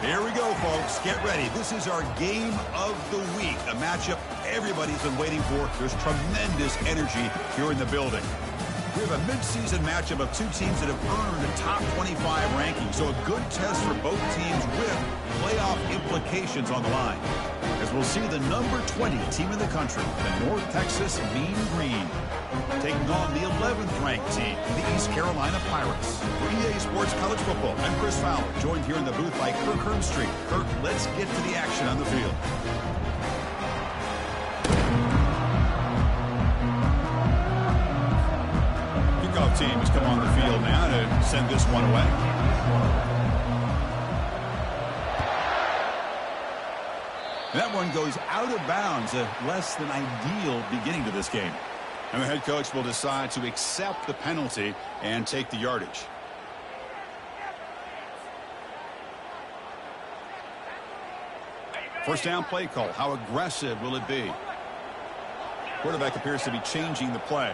Here we go, folks. Get ready. This is our game of the week, a matchup everybody's been waiting for. There's tremendous energy here in the building. We have a midseason matchup of two teams that have earned a top 25 ranking, so a good test for both teams with playoff implications on the line. As we'll see the number 20 team in the country, the North Texas Mean Green, taking on the 11th ranked team, the East Carolina Pirates. For EA Sports College Football, I'm Chris Fowler, joined here in the booth by Kirk Hermstreet. Kirk, let's get to the action on the field. Kickoff team has come on the field now to send this one away. That one goes out of bounds, a less than ideal beginning to this game. And the head coach will decide to accept the penalty and take the yardage. First down play call. How aggressive will it be? Quarterback appears to be changing the play.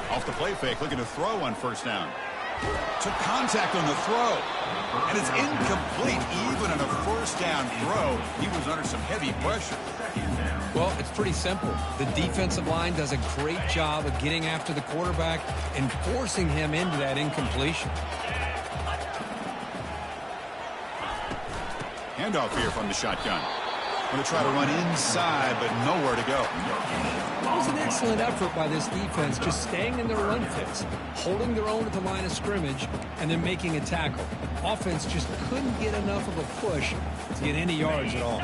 Off the play fake, looking to throw on first down. Took contact on the throw. And it's incomplete. Even on a first down throw, he was under some heavy pressure. Well, it's pretty simple. The defensive line does a great job of getting after the quarterback and forcing him into that incompletion. Handoff here from the shotgun. Going to try to run inside, but nowhere to go. It was an excellent effort by this defense, just staying in their run fits, holding their own at the line of scrimmage, and then making a tackle. Offense just couldn't get enough of a push to get any yards at all.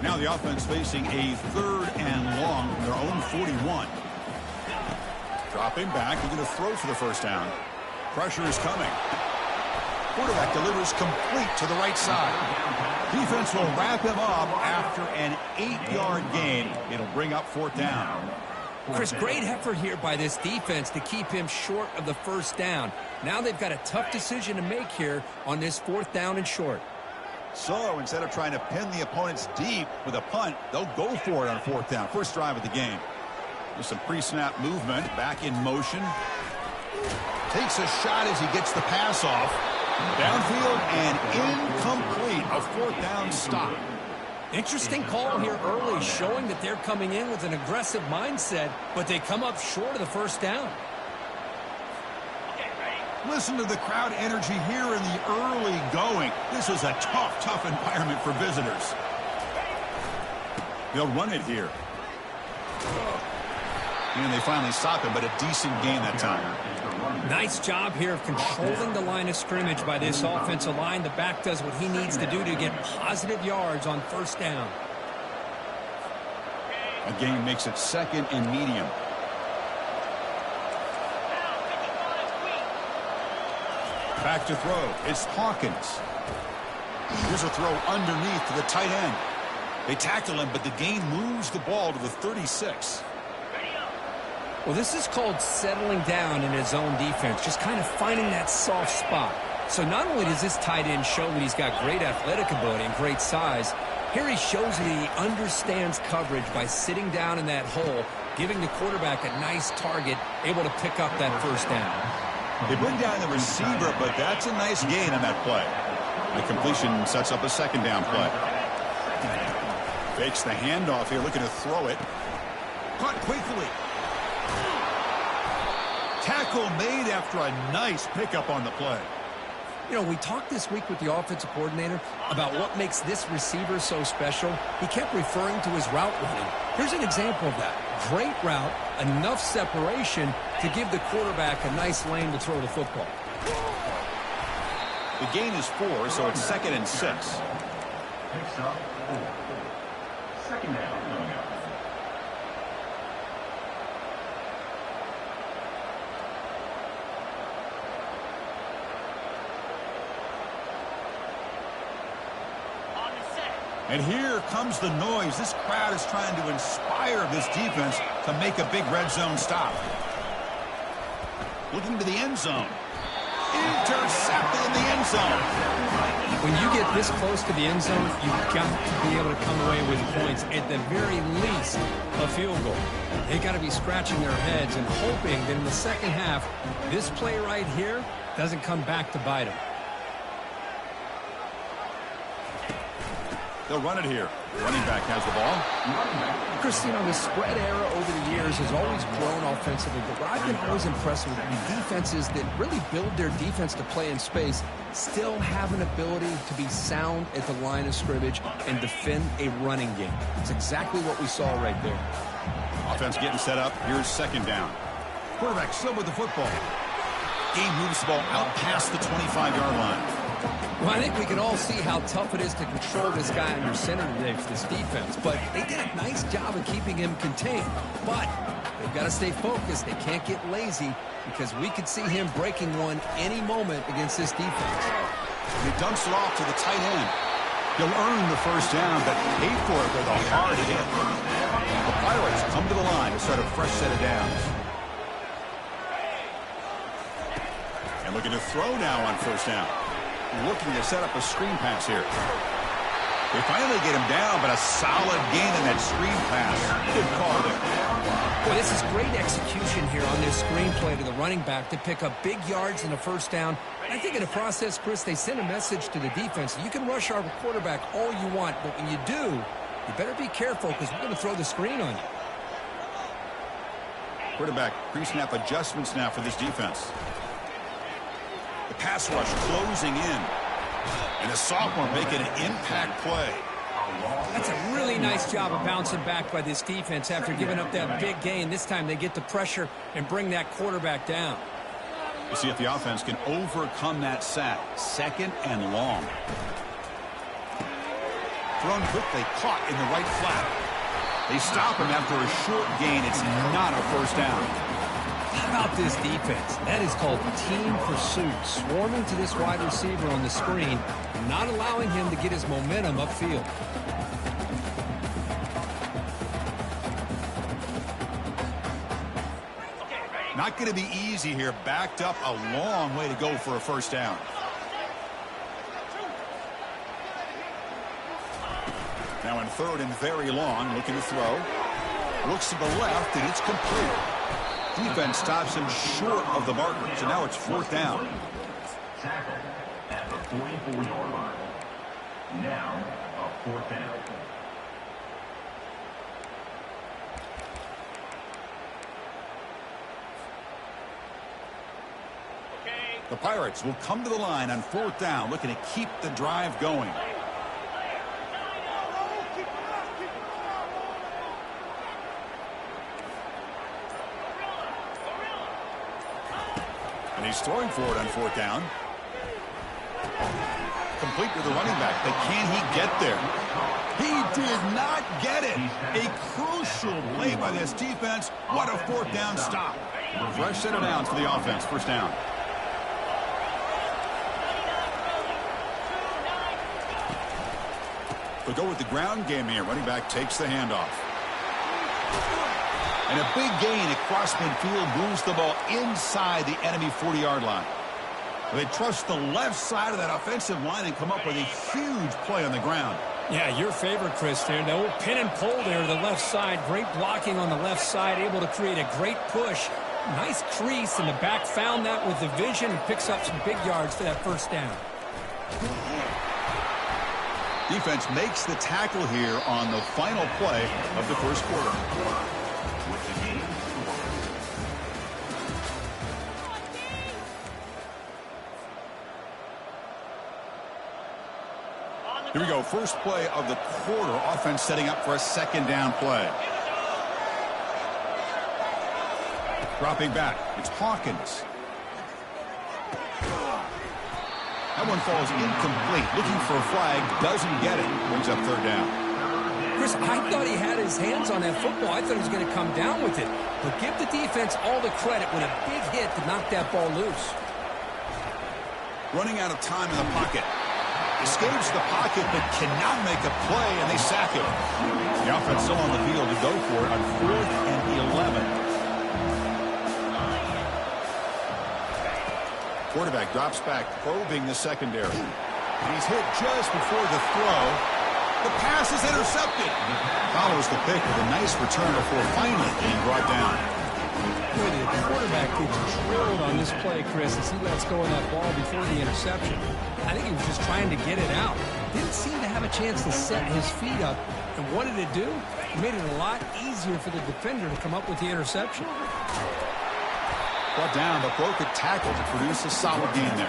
Now the offense facing a 3rd and long from their own 41. Dropping back, looking to throw for the first down. Pressure is coming. Quarterback delivers complete to the right side. Defense will wrap him up after an 8-yard gain. It'll bring up 4th down. Chris, great effort here by this defense to keep him short of the first down. Now they've got a tough decision to make here on this 4th down and short. So instead of trying to pin the opponents deep with a punt, they'll go for it on 4th down. First drive of the game. There's some pre-snap movement, back in motion. Takes a shot as he gets the pass off. Downfield and incomplete. A 4th down stop. Interesting call here early, showing that they're coming in with an aggressive mindset, but they come up short of the first down. Listen to the crowd energy here in the early going. This is a tough environment for visitors. They'll run it here. And they finally stop him, but a decent gain that time. Nice job here of controlling the line of scrimmage by this offensive line. The back does what he needs to do to get positive yards on first down. A gain makes it 2nd and medium. Back to throw. It's Hawkins. Here's a throw underneath to the tight end. They tackle him, but the gain moves the ball to the 36. Well, this is called settling down in his own defense, just kind of finding that soft spot. So not only does this tight end show that he's got great athletic ability and great size, here he shows that he understands coverage by sitting down in that hole, giving the quarterback a nice target, able to pick up that first down. They bring down the receiver, but that's a nice gain on that play. The completion sets up a 2nd down play. Fakes the handoff here, looking to throw it. Caught quickly. Tackle made after a nice pickup on the play. You know, we talked this week with the offensive coordinator about what makes this receiver so special. He kept referring to his route running. Here's an example of that. Great route, enough separation to give the quarterback a nice lane to throw the football. The gain is 4, so it's 2nd and 6. Next up, 2nd down. And here comes the noise. This crowd is trying to inspire this defense to make a big red zone stop. Looking to the end zone. Intercepted in the end zone. When you get this close to the end zone, you've got to be able to come away with points, at the very least a field goal. They got to be scratching their heads and hoping that in the second half, this play right here doesn't come back to bite them. They'll run it here. Running back has the ball. Christine, the spread era over the years has always grown offensively, but what I've been always impressed with the defenses that really build their defense to play in space still have an ability to be sound at the line of scrimmage and defend a running game. It's exactly what we saw right there. Offense getting set up. Here's second down. Quarterback still with the football. Game moves the ball out past the 25-yard line. Well, I think we can all see how tough it is to control this guy under center today for this defense. But they did a nice job of keeping him contained. But they've got to stay focused. They can't get lazy because we could see him breaking one any moment against this defense. He dumps it off to the tight end. He'll earn the first down, but pay for it with a hard hit. The Pirates come to the line to start a fresh set of downs. And looking to throw now on first down. Looking to set up a screen pass here. They finally get him down, but a solid gain in that screen pass. Good call there. Boy, this is great execution here on this screen play to the running back to pick up big yards in the first down. I think in the process, Chris, they send a message to the defense. You can rush our quarterback all you want, but when you do, you better be careful because we're going to throw the screen on you. Quarterback pre-snap adjustments now for this defense. The pass rush closing in. And the sophomore making an impact play. That's a really nice job of bouncing back by this defense after giving up that big gain. This time they get the pressure and bring that quarterback down. We'll see if the offense can overcome that sack. Second and long. Thrown quickly, caught in the right flat. They stop him after a short gain. It's not a first down. How about this defense? That is called team pursuit. Swarming to this wide receiver on the screen, not allowing him to get his momentum upfield. Not going to be easy here. Backed up a long way to go for a first down. Now in third and very long, looking to throw. Looks to the left, and it's complete. Defense stops him short of the marker, so now it's fourth down. Tackle at the 44-yard line. Now a fourth down. The Pirates will come to the line on fourth down, looking to keep the drive going. And he's throwing for it on fourth down. Complete with the running back, but can he get there? He did not get it. A crucial play by this defense. What a fourth down stop. Fresh set of downs for the offense. First down. We'll go with the ground game here. Running back takes the handoff. And a big gain across midfield moves the ball inside the enemy 40-yard line. They trust the left side of that offensive line and come up with a huge play on the ground. Yeah, your favorite, Chris, there. The old pin and pull there to the left side. Great blocking on the left side, able to create a great push. Nice crease, and the back found that with the vision and picks up some big yards for that first down. Defense makes the tackle here on the final play of the first quarter. Here we go. First play of the quarter. Offense setting up for a second down play. Dropping back. It's Hawkins. That one falls incomplete. Looking for a flag. Doesn't get it. Brings up third down. Chris, I thought he had his hands on that football. I thought he was going to come down with it. But give the defense all the credit with a big hit to knock that ball loose. Running out of time in the pocket. Escapes the pocket but cannot make a play, and they sack him. The offense still on the field to go for it on 4th and 11. Quarterback drops back, probing the secondary. And he's hit just before the throw. The pass is intercepted. Follows the pick with a nice return before finally being brought down. The quarterback gets drilled on this play, Chris, as he lets go of that ball before the interception. I think he was just trying to get it out. didn't seem to have a chance to set his feet up. And what did it do? It made it a lot easier for the defender to come up with the interception. Brought down, but broke a tackle to produce a solid gain there.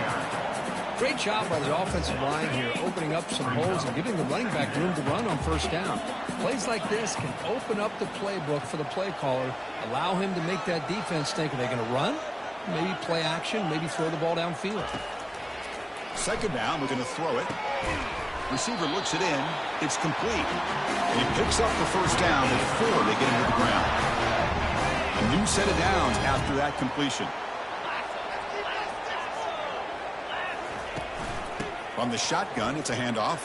Great job by the offensive line here, opening up some holes and giving the running back room to run on first down. Plays like this can open up the playbook for the play caller, allow him to make that defense think, are they going to run? Maybe play action, maybe throw the ball downfield. Second down, we're going to throw it. Receiver looks it in. It's complete. And he picks up the first down before they get him to the ground. A new set of downs after that completion. From the shotgun, it's a handoff.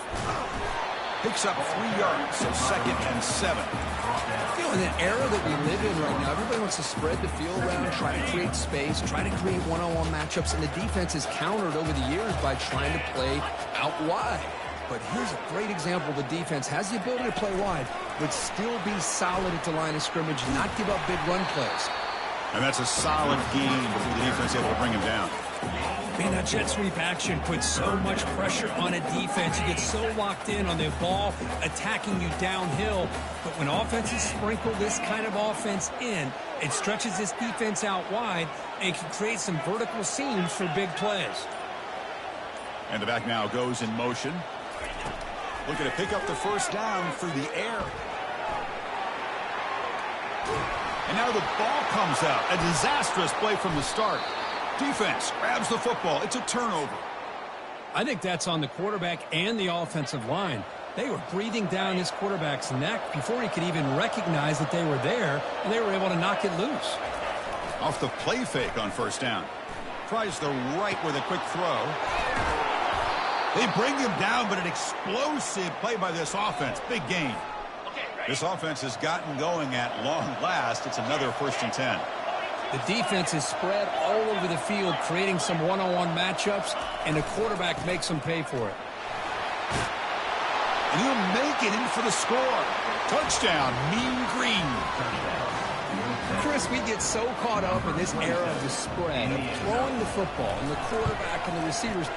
Picks up 3 yards, so 2nd and 7. You know, in an era that we live in right now, everybody wants to spread the field around, try to create space, try to create one-on-one matchups, and the defense is countered over the years by trying to play out wide. But here's a great example. The defense has the ability to play wide, but still be solid at the line of scrimmage, not give up big run plays. And that's a solid gain before the defense able to bring him down. Man, that jet sweep action puts so much pressure on a defense. You get so locked in on the ball attacking you downhill. But when offenses sprinkle this kind of offense in, it stretches this defense out wide and can create some vertical seams for big plays. And the back now goes in motion. Looking to pick up the first down through the air. And now the ball comes out. A disastrous play from the start. Defense grabs the football. It's a turnover. I think that's on the quarterback and the offensive line. They were breathing down his quarterback's neck before he could even recognize that they were there, and they were able to knock it loose. Off the play fake on first down. Tries the right with a quick throw. They bring him down, but an explosive play by this offense. Big gain. This offense has gotten going at long last. It's another 1st and 10. The defense is spread all over the field, creating some one-on-one matchups, and the quarterback makes them pay for it. And he'll make it in for the score. Touchdown, Mean Green. Chris, we get so caught up in this era of the spread, of throwing the football, and the quarterback and the receivers.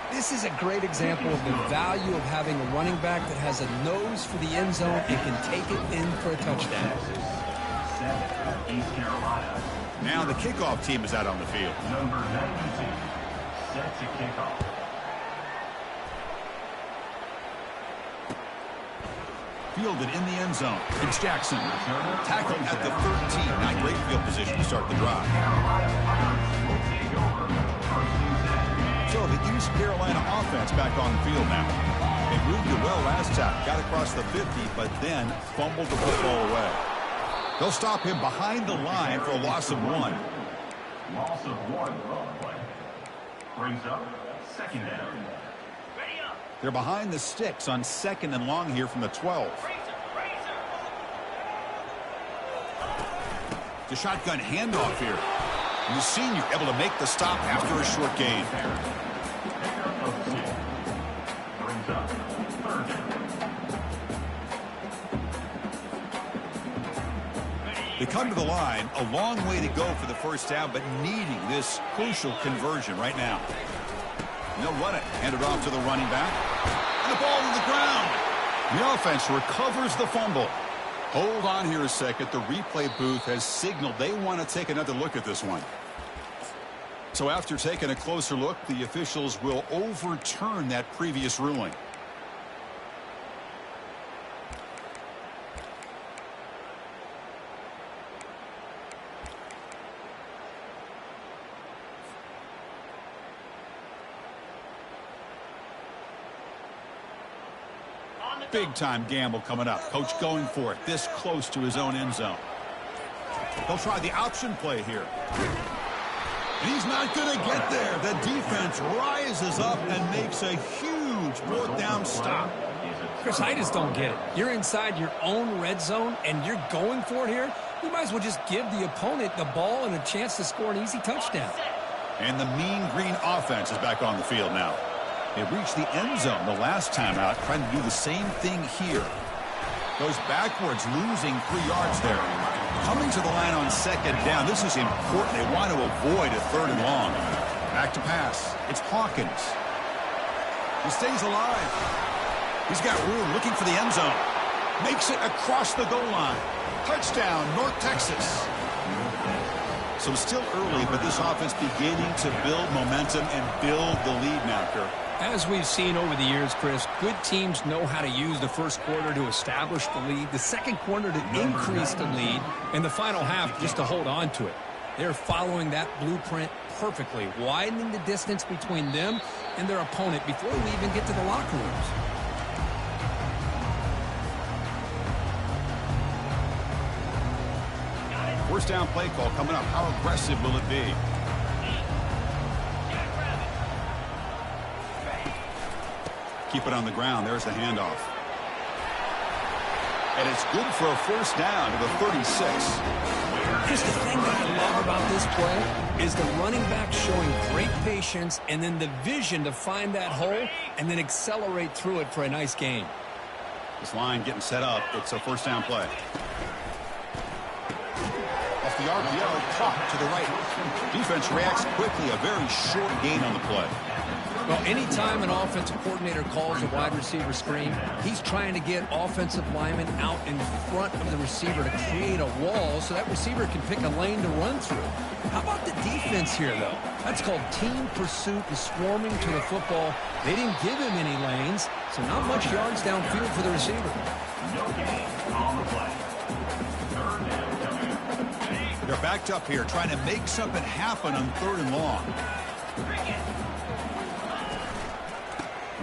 This is a great example of the value of having a running back that has a nose for the end zone and can take it in for a touchdown. East Carolina. Now the kickoff team is out on the field. Number 92, set to kick off. Fielded in the end zone. It's Jackson. Tackled at the 13. Not great field position to start the drive. So the East Carolina offense back on the field now. They moved it well last time. Got across the 50, but then fumbled the football away. They'll stop him behind the line for a loss of 1. Loss of 1 on play. Brings up 2nd down. They're behind the sticks on 2nd and long here from the 12. The shotgun handoff here. And the senior able to make the stop after a short gain. Brings up 3rd down. They come to the line, a long way to go for the first down, but needing this crucial conversion right now. And they'll run it. Hand it off to the running back. And the ball to the ground. The offense recovers the fumble. Hold on here a second. The replay booth has signaled they want to take another look at this one. So after taking a closer look, the officials will overturn that previous ruling. Big-time gamble coming up. Coach going for it this close to his own end zone. They'll try the option play here. And he's not going to get there. The defense rises up and makes a huge 4th down stop. Chris, I just don't get it. You're inside your own red zone, and you're going for it here? You might as well just give the opponent the ball and a chance to score an easy touchdown. And the Mean Green offense is back on the field now. They reached the end zone the last time out, trying to do the same thing here. Goes backwards, losing 3 yards there. Coming to the line on 2nd down. This is important. They want to avoid a 3rd and long. Back to pass. It's Hawkins. He stays alive. He's got room, looking for the end zone. Makes it across the goal line. Touchdown, North Texas. So it's still early, but this offense beginning to build momentum and build the lead now, Kirk. As we've seen over the years, Chris, good teams know how to use the first quarter to establish the lead, the second quarter to increase the lead, and the final half just to hold on to it. They're following that blueprint perfectly, widening the distance between them and their opponent before we even get to the locker rooms. First down play call coming up. How aggressive will it be? Keep it on the ground. There's the handoff. And it's good for a first down to the 36. Chris, the thing that I love about this play is the running back showing great patience and then the vision to find that hole and then accelerate through it for a nice gain. This line getting set up. It's a first down play. Off the RPO, caught to the right. Defense reacts quickly. A very short gain on the play. Well, anytime an offensive coordinator calls a wide receiver screen, he's trying to get offensive linemen out in front of the receiver to create a wall so that receiver can pick a lane to run through. How about the defense here, though? That's called team pursuit and swarming to the football. They didn't give him any lanes, so not much yards downfield for the receiver. No gain on the play. They're backed up here trying to make something happen on 3rd and long.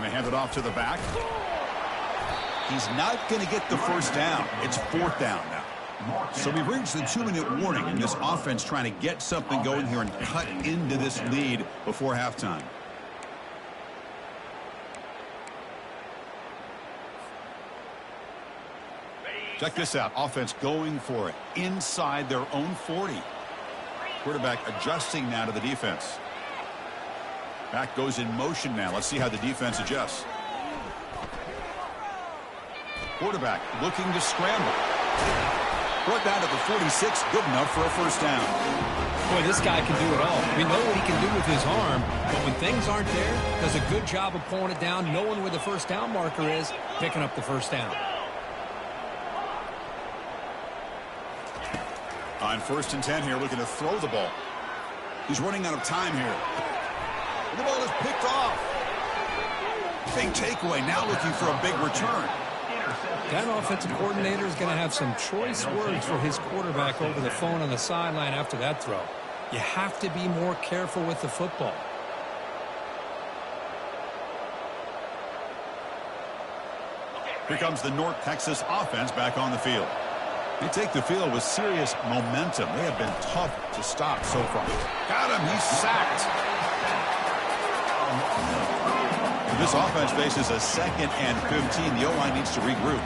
They hand it off to the back. He's not going to get the first down. It's 4th down now. So we've reached the 2-minute warning, and this offense trying to get something going here and cut into this lead before halftime. Check this out. Offense going for it inside their own 40. Quarterback adjusting now to the defense. Back goes in motion now. Let's see how the defense adjusts. Quarterback looking to scramble. Brought down to the 46. Good enough for a first down. Boy, this guy can do it all. We know what he can do with his arm, but when things aren't there, does a good job of pulling it down, knowing where the first down marker is, picking up the first down. On 1st and 10 here, looking to throw the ball. He's running out of time here. The ball is picked off. Big takeaway. Now looking for a big return. That offensive coordinator is going to have some choice words for his quarterback over the phone on the sideline after that throw. You have to be more careful with the football. Here comes the North Texas offense back on the field. They take the field with serious momentum. They have been tough to stop so far. Got him. He's sacked. This offense faces a 2nd and 15. The O-line needs to regroup.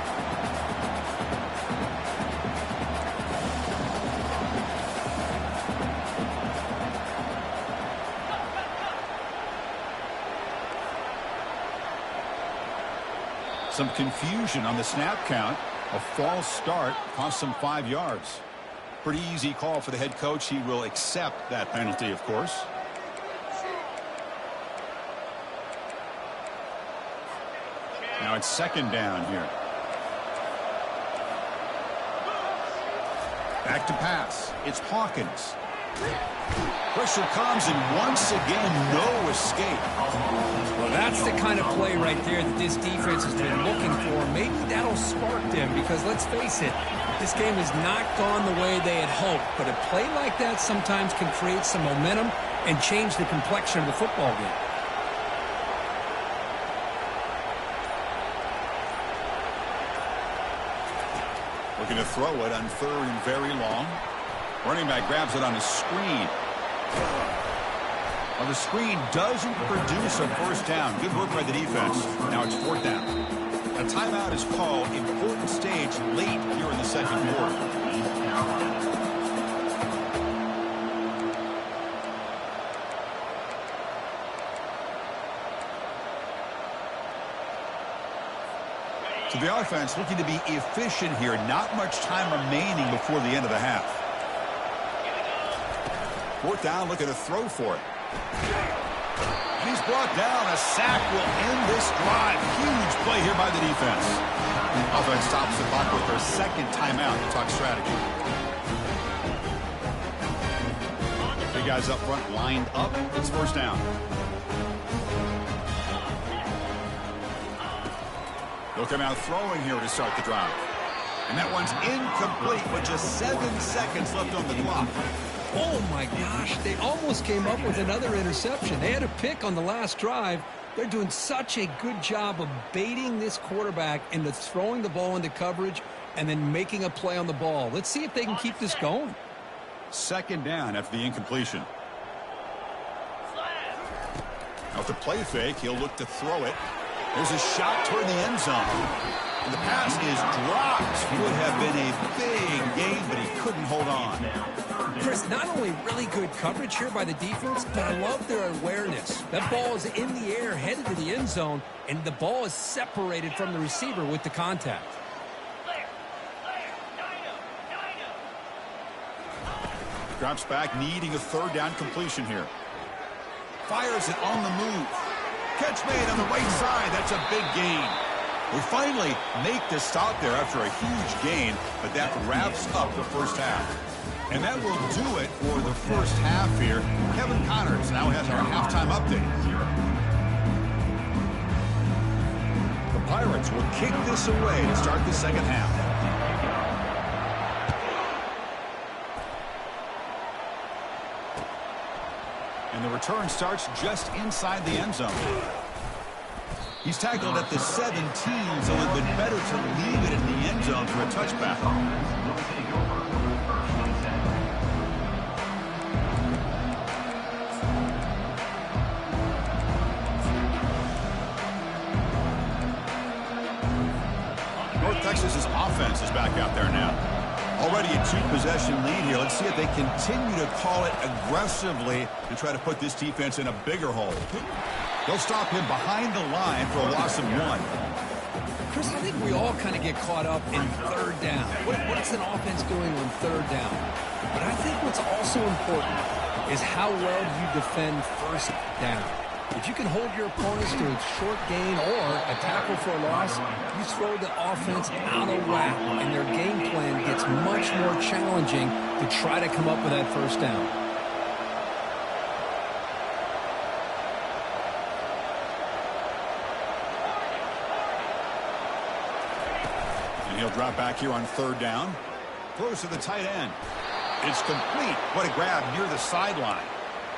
Some confusion on the snap count. A false start cost them 5 yards. Pretty easy call for the head coach. He will accept that penalty, of course. Now it's 2nd down here. Back to pass. It's Hawkins. Pressure comes, and once again, no escape. Well, that's the kind of play right there that this defense has been looking for. Maybe that'll spark them because, let's face it, this game has not gone the way they had hoped. But a play like that sometimes can create some momentum and change the complexion of the football game. Looking to throw it on 3rd and very long. Running back grabs it on a screen. Well, the screen doesn't produce a first down. Good work by the defense. Now it's 4th down. A timeout is called. Important stage late here in the 2nd quarter. So the offense looking to be efficient here. Not much time remaining before the end of the half. 4th down, looking to throw for it. And he's brought down. A sack will end this drive. Huge play here by the defense. Offense stops the clock with their second timeout to talk strategy. Three guys up front lined up. It's first down. They'll come out throwing here to start the drive. And that one's incomplete with just 7 seconds left on the clock. Oh, my gosh. They almost came up with another interception. They had a pick on the last drive. They're doing such a good job of baiting this quarterback into throwing the ball into coverage and then making a play on the ball. Let's see if they can keep this going. Second down after the incompletion. Now with the play fake, he'll look to throw it. There's a shot toward the end zone. And the pass is dropped. Would have been a big gain, but he couldn't hold on. Chris, not only really good coverage here by the defense, but I love their awareness. That ball is in the air, headed to the end zone, and the ball is separated from the receiver with the contact. Drops back, needing a third down completion here. Fires it on the move. Catch made on the right side. That's a big gain. We finally make the stop there after a huge gain, but that wraps up the first half. And that will do it for the first half here. Kevin Connors now has our halftime update. The Pirates will kick this away to start the second half. And the return starts just inside the end zone. He's tackled at the 17, so it would have been better to leave it in the end zone for a touchback. North Texas's offense is back out there now. Already a two-possession lead here. Let's see if they continue to call it aggressively and try to put this defense in a bigger hole. They'll stop him behind the line for a loss of 1. Chris, I think we all kind of get caught up in third down. What's an offense doing on third down? But I think what's also important is how well you defend first down. If you can hold your opponents to a short gain or a tackle for a loss, you throw the offense out of whack, and their game plan gets much more challenging to try to come up with that first down. And he'll drop back here on third down. Throws to the tight end. It's complete. What a grab near the sideline.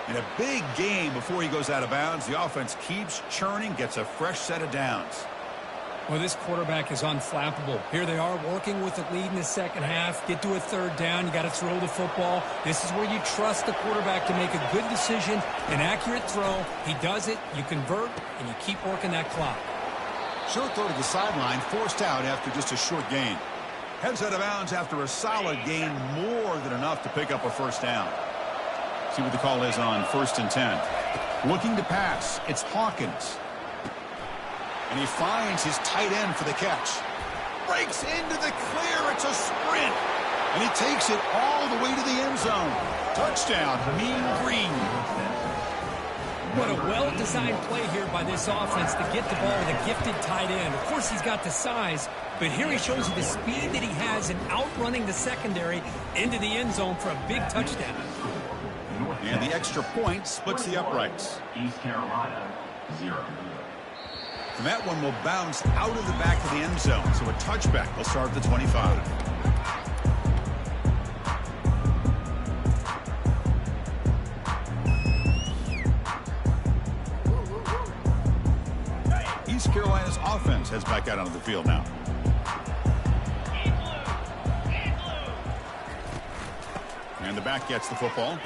And a big gain before he goes out of bounds. The offense keeps churning, gets a fresh set of downs. Well, this quarterback is unflappable. Here they are working with the lead in the second half. Get to a third down. You got to throw the football. This is where you trust the quarterback to make a good decision, an accurate throw. He does it, you convert, and you keep working that clock. Short throw to the sideline, forced out after just a short gain. Heads out of bounds after a solid gain, more than enough to pick up a first down. See what the call is on 1st and 10. Looking to pass. It's Hawkins. And he finds his tight end for the catch. Breaks into the clear. It's a sprint. And he takes it all the way to the end zone. Touchdown, Mean Green. What a well-designed play here by this offense to get the ball with a gifted tight end. Of course, he's got the size, but here he shows you the speed that he has in outrunning the secondary into the end zone for a big touchdown. And the extra point splits the uprights. East Carolina, 0. And that one will bounce out of the back of the end zone. So a touchback will start at the 25. East Carolina's offense heads back out onto the field now. And the back gets the football.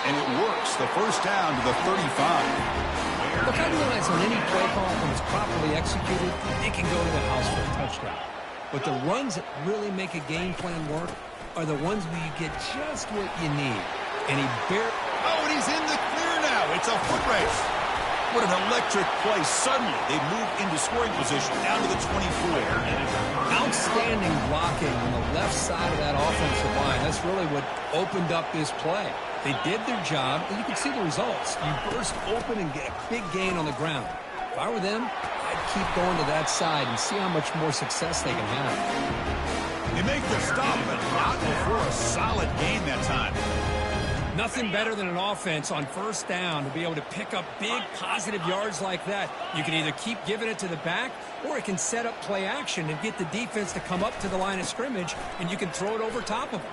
And it works. The first down to the 35. Look, I realize on any play call, when it's properly executed, it can go to the house for a touchdown. But the runs that really make a game plan work are the ones where you get just what you need. And he barely... Oh, and he's in the clear now. It's a foot race. What an electric play. Suddenly, they move into scoring position down to the 24. Outstanding blocking on the left side of that offensive line. That's really what opened up this play. They did their job, and you can see the results. You burst open and get a big gain on the ground. If I were them, I'd keep going to that side and see how much more success they can have. They make the stop, but not before a solid gain that time. Nothing better than an offense on first down to be able to pick up big positive yards like that. You can either keep giving it to the back, or it can set up play action and get the defense to come up to the line of scrimmage, and you can throw it over top of them.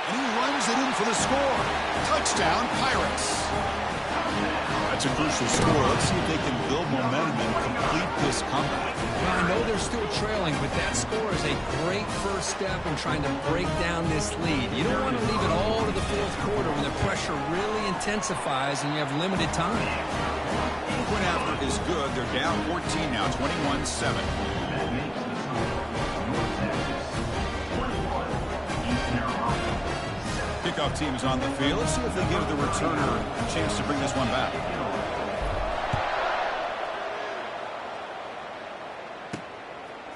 And he runs it in for the score. Touchdown, Pirates. That's a crucial score. Let's see if they can build momentum and complete this comeback. Well, I know they're still trailing, but that score is a great first step in trying to break down this lead. You don't want to leave it all to the fourth quarter when the pressure really intensifies and you have limited time. Point after is good. They're down 14 now, 21-7. Kickoff team is on the field. Let's see if they give the returner a chance to bring this one back.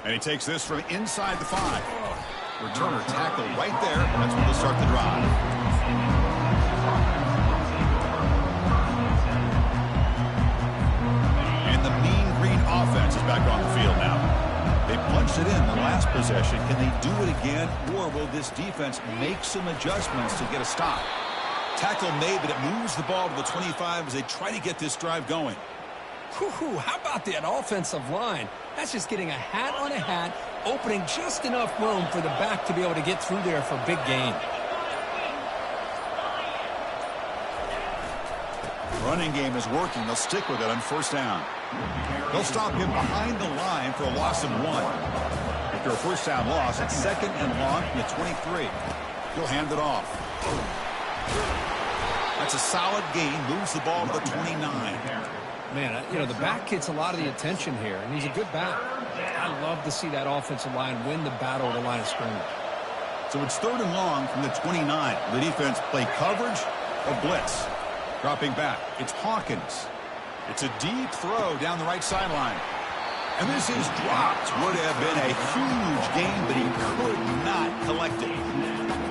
And he takes this from inside the 5. Returner tackle right there. That's when they'll start the drive. And the Mean Green offense is back on the field now. They punched it in the last possession. Can they do it again, or will this defense make some adjustments to get a stop? Tackle made, but it moves the ball to the 25 as they try to get this drive going. Whew, how about that offensive line? That's just getting a hat on a hat, opening just enough room for the back to be able to get through there for a big gain. Running game is working. They'll stick with it on first down. They'll stop him behind the line for a loss of 1. After a first down loss, it's second and long from the 23. He'll hand it off. That's a solid gain. Moves the ball to the 29. Man, you know, the back gets a lot of the attention here, and he's a good back. I love to see that offensive line win the battle at the line of scrimmage. So it's third and long from the 29. The defense play coverage or blitz. Dropping back, it's Hawkins. It's a deep throw down the right sideline. And this is dropped. Would have been a huge gain, but he could not collect it.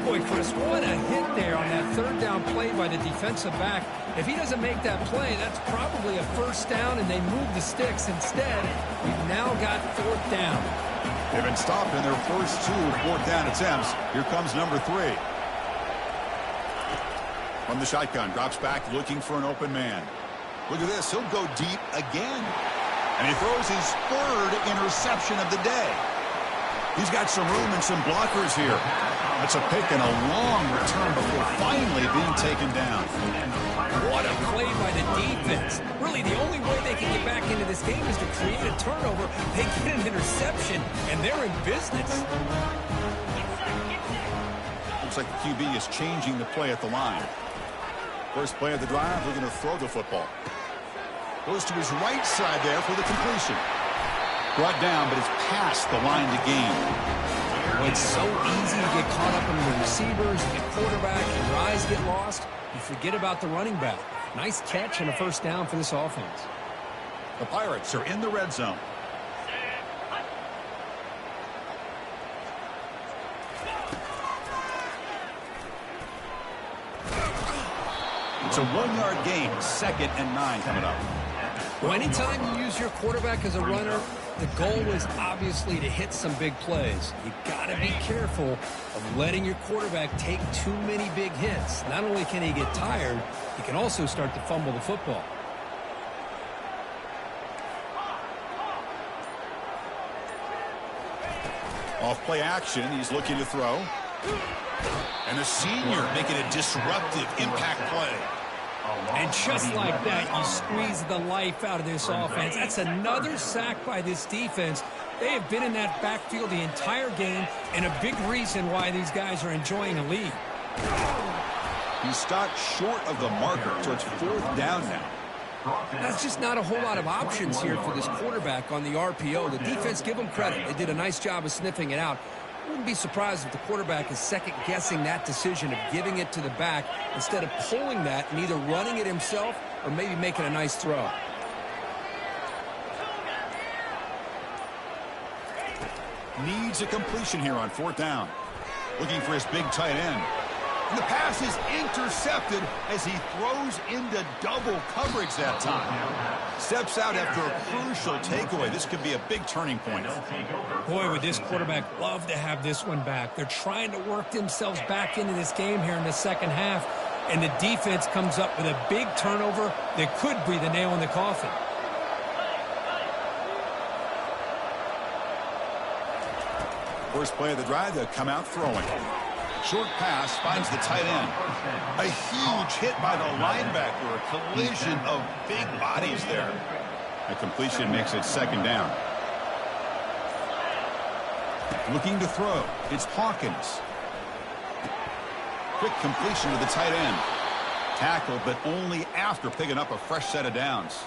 Boy, Chris, what a hit there on that third down play by the defensive back. If he doesn't make that play, that's probably a first down, and they move the sticks. Instead, we've now got fourth down. They've been stopped in their first 2 fourth down attempts. Here comes number 3. From the shotgun, drops back looking for an open man. Look at this. He'll go deep again. And he throws his 3rd interception of the day. He's got some room and some blockers here. That's a pick and a long return before finally being taken down. What a play by the defense. Really, the only way they can get back into this game is to create a turnover. They get an interception, and they're in business. Looks like the QB is changing the play at the line. First play of the drive, we're going to throw the football. Goes to his right side there for the completion. Brought down, but it's past the line to gain. Well, it's so easy to get caught up in the receivers, the quarterback, and your eyes get lost. You forget about the running back. Nice catch and a first down for this offense. The Pirates are in the red zone. It's a 1-yard gain, 2nd and 9 coming up. Well, anytime you use your quarterback as a runner, the goal is obviously to hit some big plays. You've got to be careful of letting your quarterback take too many big hits. Not only can he get tired, he can also start to fumble the football. Off play action, he's looking to throw. And the senior making a disruptive impact play. And just like that, you squeeze the life out of this offense. That's another sack by this defense. They have been in that backfield the entire game, and a big reason why these guys are enjoying a lead. He stopped short of the marker, so it's 4th down now. That's just not a whole lot of options here for this quarterback on the RPO. The defense, give them credit. They did a nice job of sniffing it out. Wouldn't be surprised if the quarterback is second-guessing that decision of giving it to the back instead of pulling that and either running it himself or maybe making a nice throw. Needs a completion here on 4th down. Looking for his big tight end. And the pass is intercepted as he throws into double coverage that time. Steps out after a crucial takeaway. This could be a big turning point. Boy, would this quarterback love to have this one back. They're trying to work themselves back into this game here in the second half, and the defense comes up with a big turnover that could be the nail in the coffin. First play of the drive, they'll come out throwing. Short pass finds the tight end. A huge hit by the linebacker. A collision of big bodies there. A completion makes it second down. Looking to throw. It's Hawkins. Quick completion to the tight end. Tackle, but only after picking up a fresh set of downs.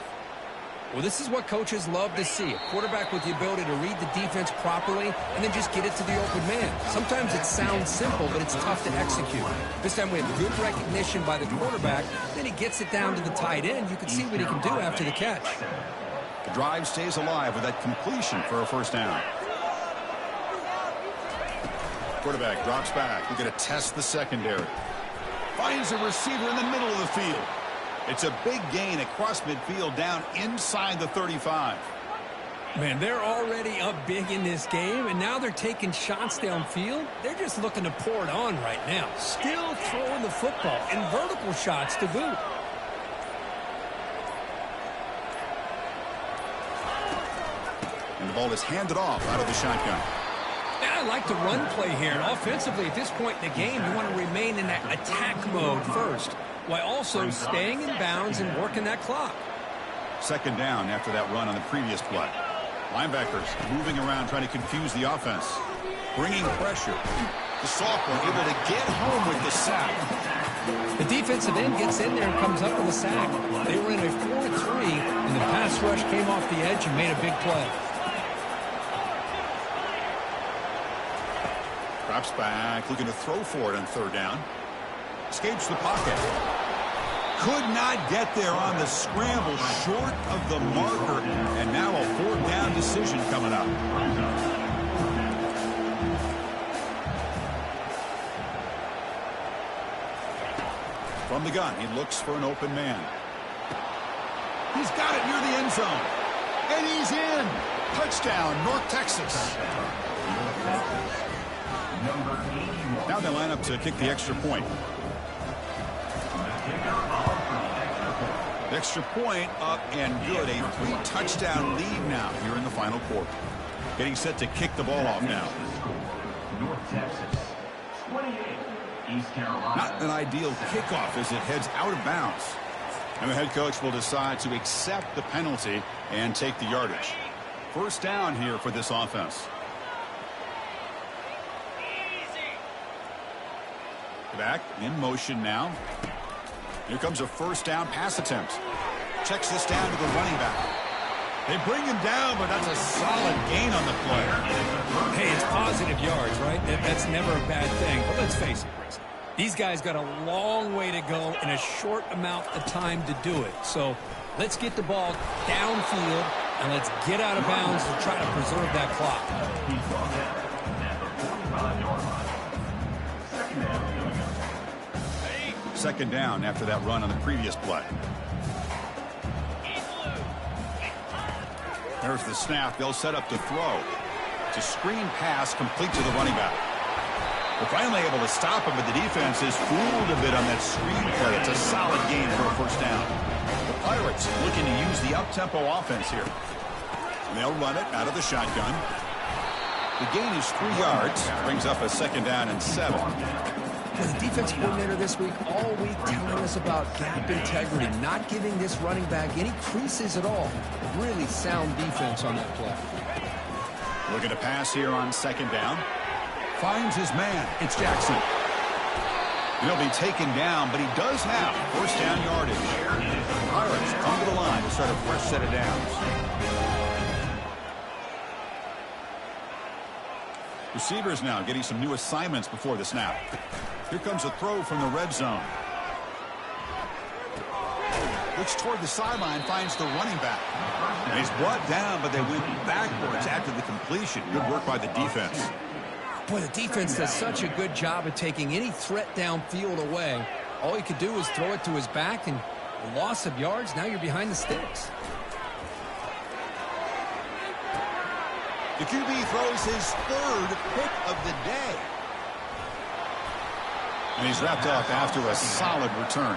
Well, this is what coaches love to see. A quarterback with the ability to read the defense properly and then just get it to the open man. Sometimes it sounds simple, but it's tough to execute. This time we have good recognition by the quarterback. Then he gets it down to the tight end. You can see what he can do after the catch. The drive stays alive with that completion for a first down. Quarterback drops back. We're going to test the secondary. Finds a receiver in the middle of the field. It's a big gain across midfield down inside the 35. Man, they're already up big in this game, and now they're taking shots downfield. They're just looking to pour it on right now. Still throwing the football, and vertical shots to boot. And the ball is handed off out of the shotgun. Yeah, I like the run play here. And offensively, at this point in the game, you want to remain in that attack mode first, while also staying in bounds and working that clock. Second down after that run on the previous play. Linebackers moving around trying to confuse the offense. Bringing pressure. The sophomore able to get home with the sack. The defensive end gets in there and comes up with a sack. They were in a 4-3, and the pass rush came off the edge and made a big play. Drops back, looking to throw for it on third down. Escapes the pocket. Could not get there on the scramble, short of the marker. And now a fourth down decision coming up. From the gun, he looks for an open man. He's got it near the end zone. And he's in. Touchdown, North Texas. Now they line up to kick the extra point. The extra point up and good. A 3-touchdown lead now here in the final quarter. Getting set to kick the ball off now. North Texas, 28, East Carolina. Not an ideal kickoff as it heads out of bounds. And the head coach will decide to accept the penalty and take the yardage. First down here for this offense. Back in motion now. Here comes a first down pass attempt. Checks this down to the running back. They bring him down, but that's a solid gain on the play. Hey, it's positive yards, right? That's never a bad thing. But let's face it, Chris. These guys got a long way to go in a short amount of time to do it. So let's get the ball downfield, and let's get out of bounds to try to preserve that clock. He's brought down at the 45-yard line. Second down. Second down after that run on the previous play. There's the snap. They'll set up to throw. It's a screen pass complete to the running back. They're finally able to stop him, but the defense is fooled a bit on that screen play. It's a solid gain for a first down. The Pirates looking to use the up-tempo offense here. And they'll run it out of the shotgun. The gain is 3 yards. Brings up a second down and 7. The defense coordinator this week, all week, telling us about gap integrity, not giving this running back any creases at all. Really sound defense on that play. Looking to pass here on second down. Finds his man. It's Jackson. He'll be taken down, but he does have first down yardage. Pirates come to the line to start a fresh set of downs. Receivers now getting some new assignments before the snap. Here comes a throw from the red zone. Looks toward the sideline, finds the running back. And he's brought down, but they went backwards after the completion. Good work by the defense. Boy, the defense does such a good job of taking any threat downfield away. All he could do was throw it to his back, and a loss of yards, now you're behind the sticks. The QB throws his third pick of the day. And he's wrapped up after a solid return.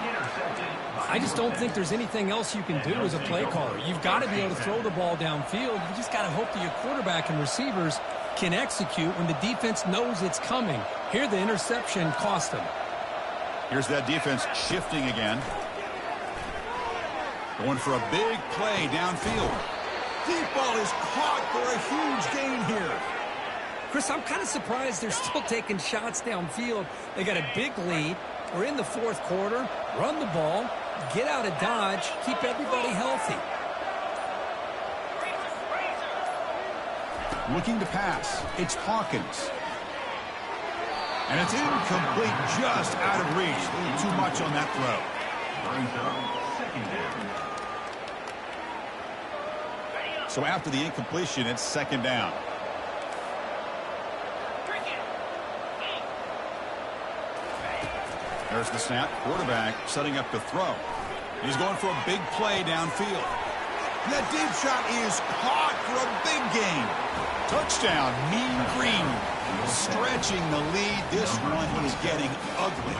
I just don't think there's anything else you can do as a play caller. You've got to be able to throw the ball downfield. You just got to hope that your quarterback and receivers can execute when the defense knows it's coming. Here, the interception cost him. Here's that defense shifting again. Going for a big play downfield. Deep ball is caught for a huge gain here. Chris, I'm kind of surprised they're still taking shots downfield. They got a big lead. We're in the fourth quarter. Run the ball. Get out of Dodge. Keep everybody healthy. Looking to pass. It's Hawkins. And it's incomplete, just out of reach. Too much on that throw. So after the incompletion, it's second down. There's the snap. Quarterback setting up to throw. He's going for a big play downfield. And that deep shot is caught for a big gain. Touchdown, Mean Green. Stretching the lead. This one is getting ugly.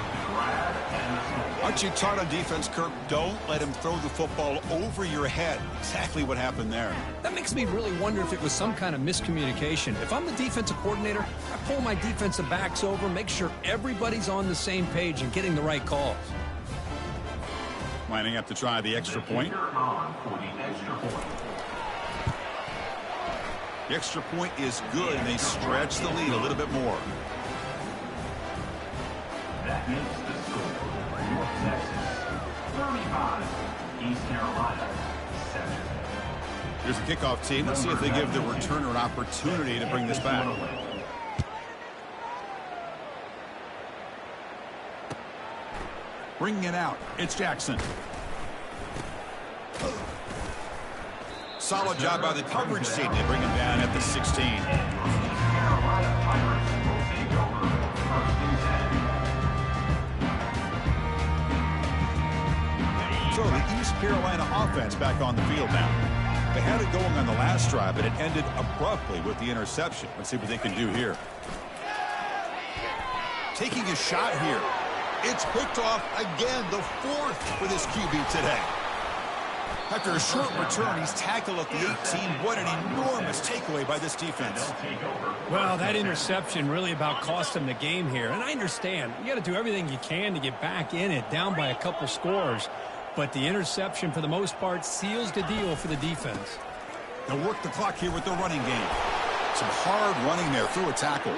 Aren't you taught on defense, Kirk? Don't let him throw the football over your head. Exactly what happened there. That makes me really wonder if it was some kind of miscommunication. If I'm the defensive coordinator, I pull my defensive backs over, make sure everybody's on the same page and getting the right calls. Lining up to try the extra point. The extra point is good, and they stretch the lead a little bit more. That makes the score. North Texas, 35. East Carolina, 7. Here's the kickoff team. Let's see if they give the returner an opportunity to bring this back. Bringing it out. It's Jackson. Solid job by the coverage team. They bring him down at the 16. So the East Carolina offense back on the field now. They had it going on the last drive, but it ended abruptly with the interception. Let's see what they can do here. Taking a shot here. It's picked off again, the fourth for this QB today. After a short return, he's tackled at the 18. What an enormous takeaway by this defense. Well, that interception really about cost him the game here. And I understand. You got to do everything you can to get back in it, down by a couple scores. But the interception, for the most part, seals the deal for the defense. They'll work the clock here with the running game. Some hard running there through a tackle.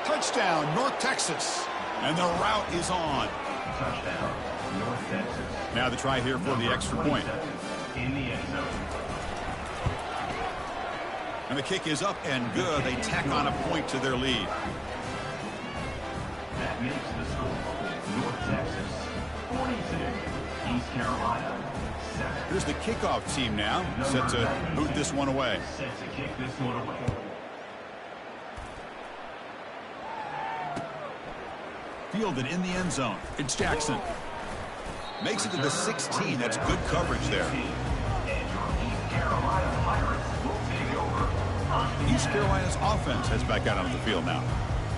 Touchdown, North Texas. And the route is on. Touchdown, North Texas. Now the try here for the extra point. In the end zone. And the kick is up and good. They tack on a point to their lead. That makes the score. North Texas, 42. East Carolina, 7. Here's the kickoff team now, set to boot this one away. Set to kick this one away. Fielded in the end zone. It's Jackson. Makes it to the 16. That's good coverage there. East Carolina's offense heads back out onto the field now.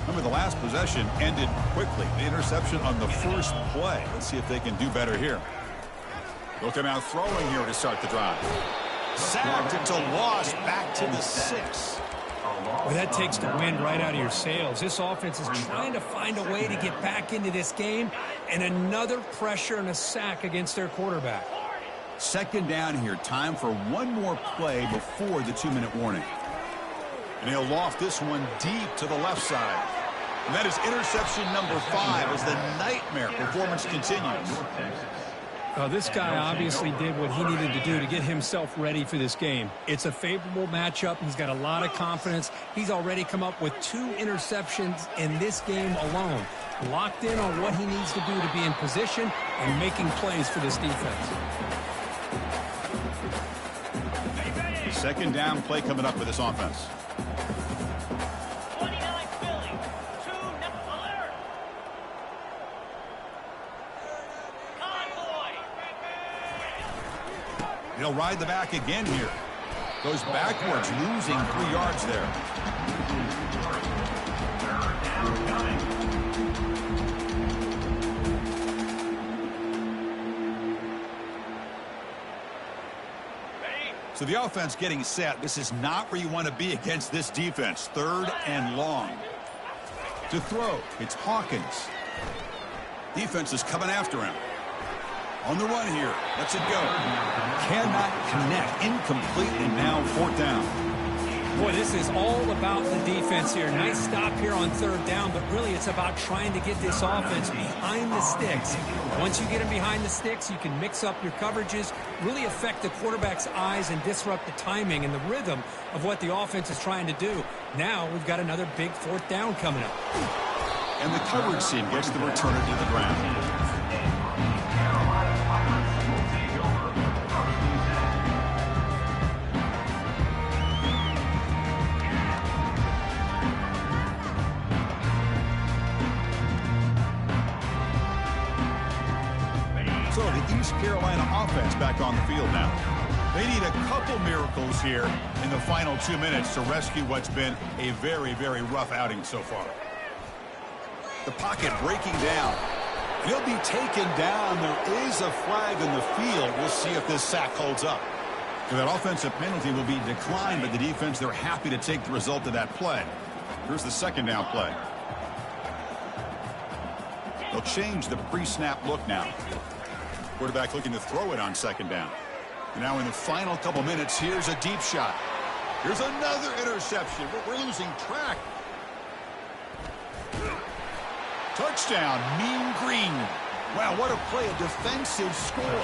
Remember, the last possession ended quickly. The interception on the first play. Let's see if they can do better here. Looking out throwing here to start the drive. Sacked into loss back to the 6. Well, that takes the wind right out of your sails. This offense is trying to find a way to get back into this game, and another pressure and a sack against their quarterback. Second down here. Time for one more play before the 2-minute warning. And he'll loft this one deep to the left side. And that is interception number 5 as the nightmare performance continues. This guy obviously did what he needed to do to get himself ready for this game. It's a favorable matchup. He's got a lot of confidence. He's already come up with 2 interceptions in this game alone. Locked in on what he needs to do to be in position and making plays for this defense. Second down play coming up for this offense. He'll ride the back again here. Goes backwards, losing 3 yards there. So the offense getting set. This is not where you want to be against this defense. 3rd and long. To throw, it's Hawkins. Defense is coming after him. On the run here. Lets it go. Cannot connect. Incomplete, and now 4th down. Boy, this is all about the defense here. Nice stop here on 3rd down, but really it's about trying to get this offense behind the sticks. Once you get them behind the sticks, you can mix up your coverages, really affect the quarterback's eyes and disrupt the timing and the rhythm of what the offense is trying to do. Now we've got another big 4th down coming up. And the coverage team gets the returner to the ground. So the East Carolina offense back on the field now. They need a couple miracles here in the final 2 minutes to rescue what's been a very, very rough outing so far. The pocket breaking down. He'll be taken down. There is a flag in the field. We'll see if this sack holds up. So that offensive penalty will be declined, but the defense, they're happy to take the result of that play. Here's the 2nd down play. They'll change the pre-snap look now. Quarterback looking to throw it on 2nd down. And now in the final couple minutes, here's a deep shot. Here's another interception. We're losing track. Touchdown, Mean Green. Wow, what a play, a defensive score.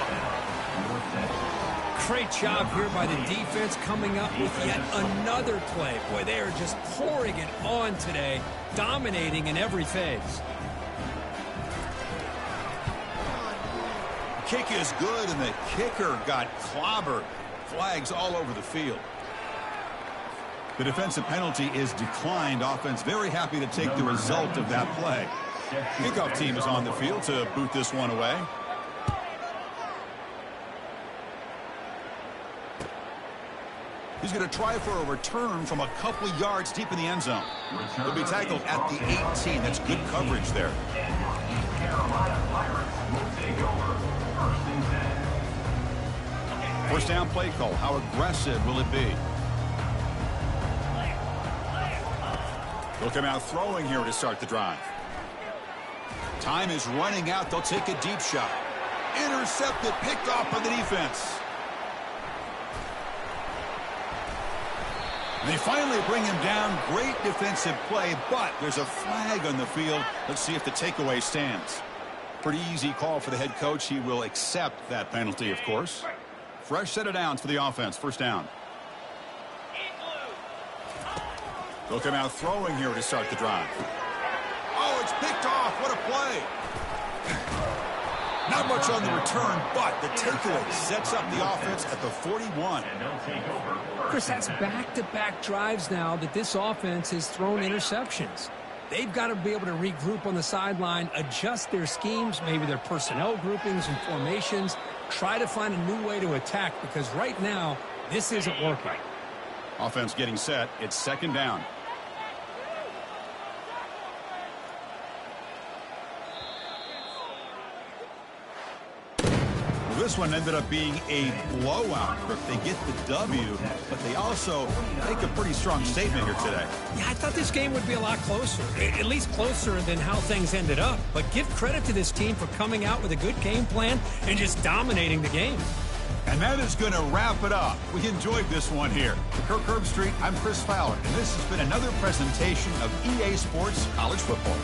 Great job here by the defense coming up with yet another play. Boy, they are just pouring it on today, dominating in every phase. Kick is good, and the kicker got clobbered. Flags all over the field. The defensive penalty is declined. Offense very happy to take the result of that play. Kickoff team is on the field to boot this one away. He's going to try for a return from a couple of yards deep in the end zone. He'll be tackled at the 18. That's good coverage there. First down play call. How aggressive will it be? They'll come out throwing here to start the drive. Time is running out. They'll take a deep shot. Intercepted, picked off by the defense. And they finally bring him down. Great defensive play, but there's a flag on the field. Let's see if the takeaway stands. Pretty easy call for the head coach. He will accept that penalty, of course. Fresh set of downs for the offense. First down. They'll come out throwing here to start the drive. Oh, it's picked off. What a play. Not much on the return, but the takeaway sets up the offense at the 41. Chris, that's back-to-back drives now that this offense has thrown interceptions. They've got to be able to regroup on the sideline, adjust their schemes, maybe their personnel groupings and formations, try to find a new way to attack, because right now, this isn't working. Offense getting set. It's 2nd down. This one ended up being a blowout. They get the W, but they also make a pretty strong statement here today. Yeah, I thought this game would be a lot closer, at least closer than how things ended up. But give credit to this team for coming out with a good game plan and just dominating the game. And that is going to wrap it up. We enjoyed this one here. For Kirk Herbstreit, I'm Chris Fowler, and this has been another presentation of EA Sports College Football.